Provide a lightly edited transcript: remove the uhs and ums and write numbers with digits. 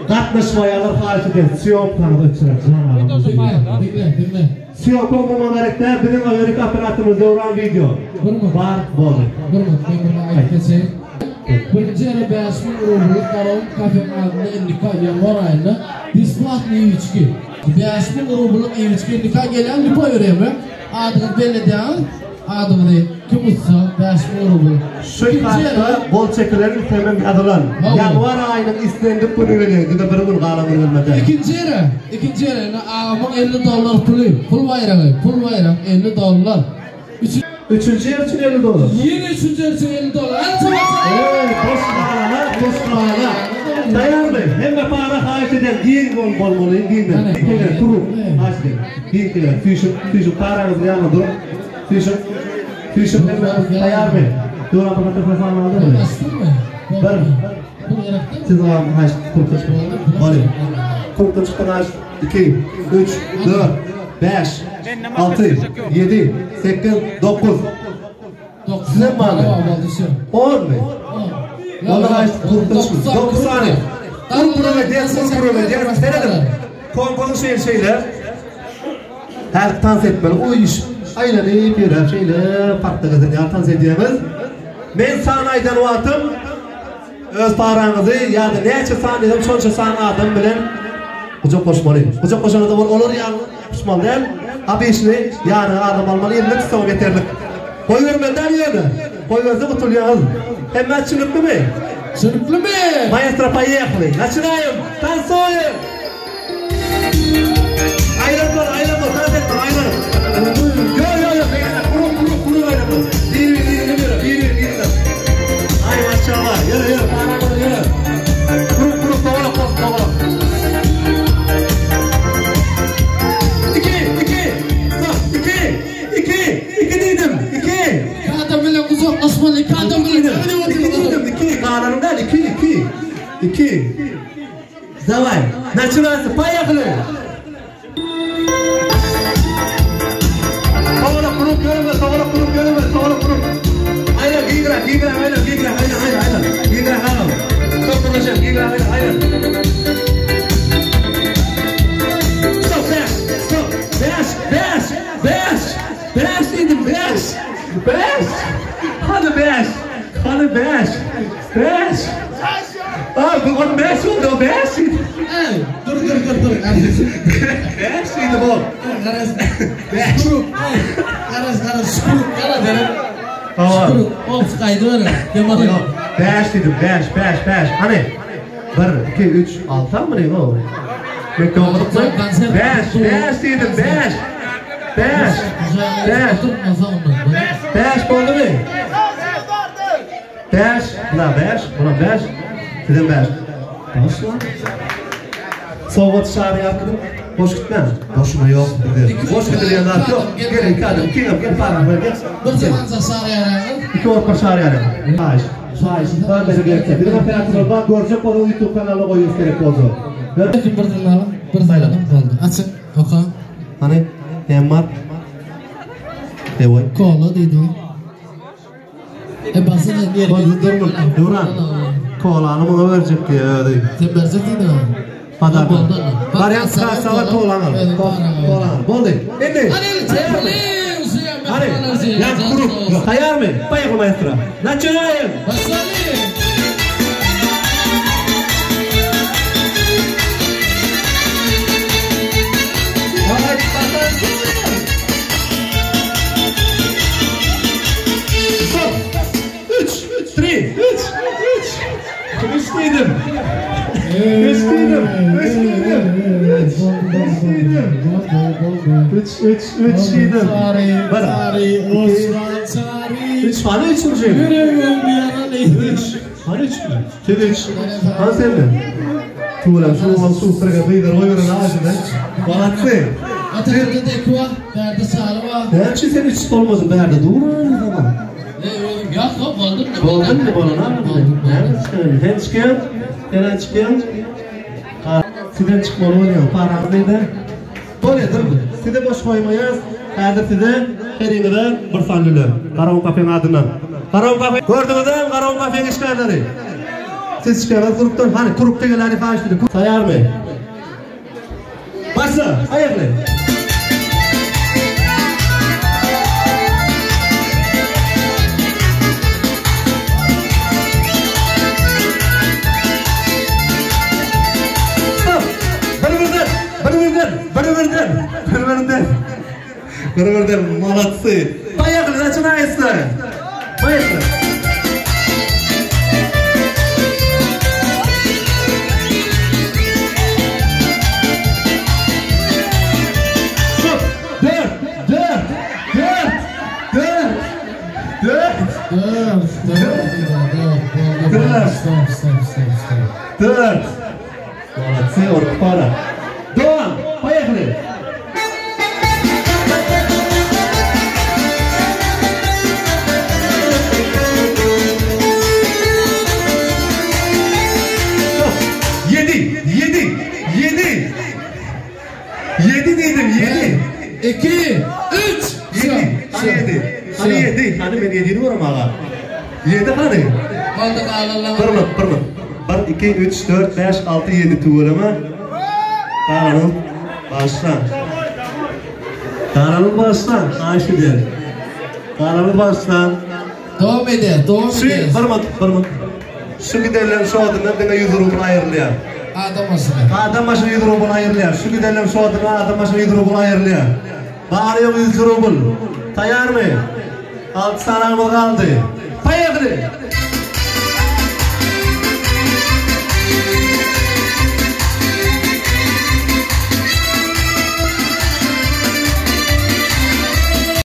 Qatnaşmayanlar hayatı syomkada uçuracağız. Dinle. Syomka olmamalarında bizim Amerika aparatımızda olan video var boldu. Birinci ara 5.000 rubluk Karaum kafenin adında indika yanvar ayında displatlı içki. 5.000 rubluk içki indika gelen lipa vereyim. Adını belli değil. Adını kim uçsa 5.000 rubluk. Şu kartta bol çekilerin temel adılan. Yanvar ayının istendik bunu veriyordu da bir gün qalamını vermedi. İkinci ara ağamın $50 pul bayrak $50. Üçüncü yer için $50. Yine üçüncü yer için $50. Boş bağla. Dayanmayın. Hem de para hayat eden giyin bolmalıyım giyin. Bir kere turup. Bir kere. Füşün paranızı yanına durun. Füşün dayanmayın. Doğru apakatı fasan aldı mı? Siz ağam haç kurta çıkın. Olayım. Kurta çıkın haç. 2, 3, 4, 5, 6, 7, 8, 9. Size mi bağlı? 10 mu? Vallahi kurta çıkın. 9 saniye. Kurpuru verecek. Kompozisyon şeyler. Her dans etmeli. O iş. Aynen iyi bir şeyle farklı kazanıyor. Dans ediyemiz. Ben sanaydan o atım. Öz paranızı ya da neçe saniyem şonça sanadım bilen kucak koşmalıyım. Kucak koşana da olur yani yapışmalı değil. Abişli yani adam almalı yerine tutamam yeterlik. Koy vermeden yedi. Koy verse kutuluyoruz. Hemen çınıklı mı? Çınıklı mı? Maestra payı yaklayın. Açınayım. Tansoyum. Ayran var. Dans etme ayran. Yo. Kuru ayran. Bir. Ay maşallah. Yürü. Kuru kovala. İki dedim. Kadın bile uzaklaşmalı. Kadın bile. İki. Kanunumdan iki. Zavay. Naçırası pay yakılıyor. Kovala kurup görünmez. Aynen gigra. Aynen. Gigra hanım. Çok konuşalım. Gigra aynen. Stop. Beş dedim. Hadi beş. Bu on 5 oldu o 5. Dur. Beş dedi bu. Skrup. Tamam. Of kaydı öyle. Demadım. 5 dedim. 5. Hani 1, 2, 3, 6 mı ne o? Bekle olmadık mı? 5 dedim. 5 oldu mu? 5. Buna 5. Sizin 5. Nasıl lan? Soğuk dışarı yaptım. Boş gitme. Boşuna yok. Boş gidiyorlar yok. Gelin kadın. Gel falan böyle gel. Bir zaman sağ ayağına. 2 orta şarı yani. Hayır. Ben de gerekse. Bir operatör var. Görecek onu YouTube kanalına koyuyoruz gerek oldu. Bir sayıladım oldu. Açın. Oku. Hani hem var. Devoy. Kola dedi. Basın diye. Duran. Kolanı bana verecek ya. Sen verecek dedi. Padar. Varyant sağlar kolanı. Kolanı. Boldu. Indi. Hadi. Yan kurup. Tayar mı? Payaklı maestra. Naçınayım. Basalım. Üç tane üçüncü. Sen mi? Tuğla, şu an su fırgatıydı, oyunun ağacında. Balatsı. Atırdı dekua, verdi sağlığa. Her şey sen üç olmasın, verdi. Doğru zaman. Yok, oldum. Oldun mu bana? Nerede çıkıyor? Nereden çıkıyor? Sizden çıkmalı oluyor. Paranlıydı. Böyle durdu. Size boş koymayız. Hadi size herinize bir sanlülü. Karaum kafenin adından. Karaum kafe. Gördünüz mü Karaum kafenin işlerleri? Siz çıkamaz gruptan. Hani grupta gelen ifaş dedi. Sayar mı? Başla. Ayakla. Kırmırdan malatsı. Bayaklı açın ayıslı. Bayaklı. Dört. Malatsı orta para. Doğan. Bayaklı. 7 dedim 7. 2 3 7. Hani 7. Hani ben 7'ni vuram ağa. 7 hani. Kaldık ağlarlar. Pırmıt. 1, 2, 3, 4, 5, 6, 7 tuğrama. Taralım. Başla. Taralım başla. Ayşe der. Taralım başla. Devam eder. Pırmıt. Şu giderler şu adından dene 100 ruble ayırılıyor. Adam başına 100 ruble ayırılıyor. Şu giderler şu adından adam başına 100 ruble ayırılıyor. Bağırıyor 100 ruble. Tayar mı? 6 tane kaldı. Payaklı.